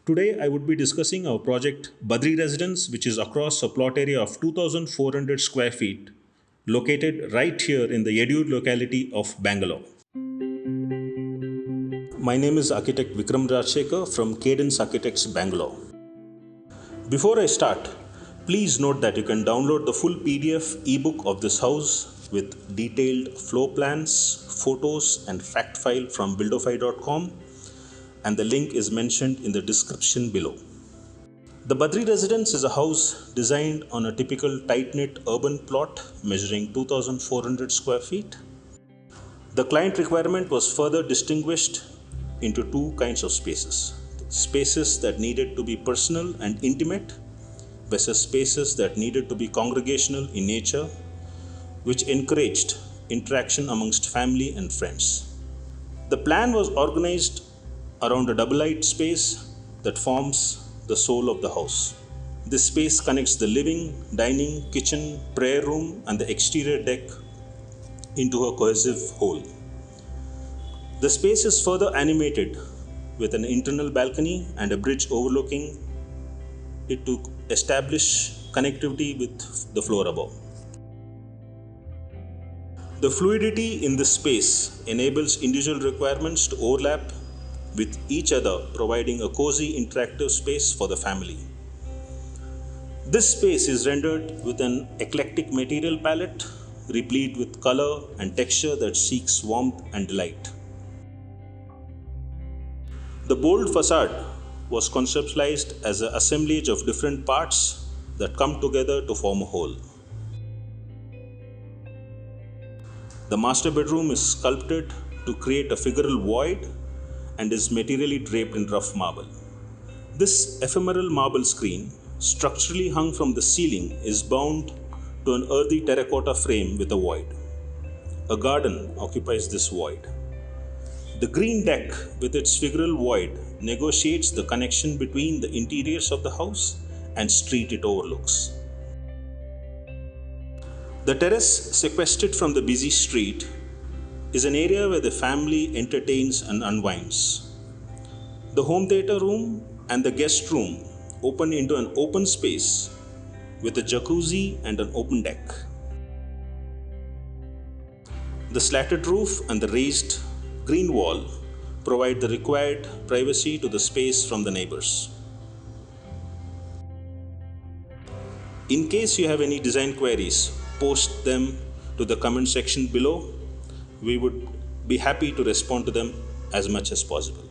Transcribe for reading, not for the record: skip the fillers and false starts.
Today I would be discussing our project Badri Residence, which is across a plot area of 2,400 square feet, located right here in the Yedur locality of Bangalore. My name is architect Vikram Rajashekar from Cadence Architects, Bangalore. Before I start, please note that you can download the full PDF ebook of this house with detailed floor plans, photos and fact file from Buildofy.com, and the link is mentioned in the description below. The Badri Residence is a house designed on a typical tight-knit urban plot measuring 2,400 square feet. The client requirement was further distinguished into two kinds of spaces. Spaces that needed to be personal and intimate versus spaces that needed to be congregational in nature, which encouraged interaction amongst family and friends. The plan was organized around a double-light space that forms the soul of the house. This space connects the living, dining, kitchen, prayer room and the exterior deck into a cohesive whole. The space is further animated with an internal balcony and a bridge overlooking it to establish connectivity with the floor above. The fluidity in this space enables individual requirements to overlap with each other, providing a cozy interactive space for the family. This space is rendered with an eclectic material palette, replete with color and texture that seeks warmth and delight. The bold façade was conceptualized as an assemblage of different parts that come together to form a whole. The master bedroom is sculpted to create a figural void and is materially draped in rough marble. This ephemeral marble screen, structurally hung from the ceiling, is bound to an earthy terracotta frame with a void. A garden occupies this void. The green deck with its figural void negotiates the connection between the interiors of the house and street it overlooks. The terrace, sequestered from the busy street, is an area where the family entertains and unwinds. The home theatre room and the guest room open into an open space with a jacuzzi and an open deck. The slatted roof and the raised green wall provide the required privacy to the space from the neighbors. In case you have any design queries, post them to the comment section below. We would be happy to respond to them as much as possible.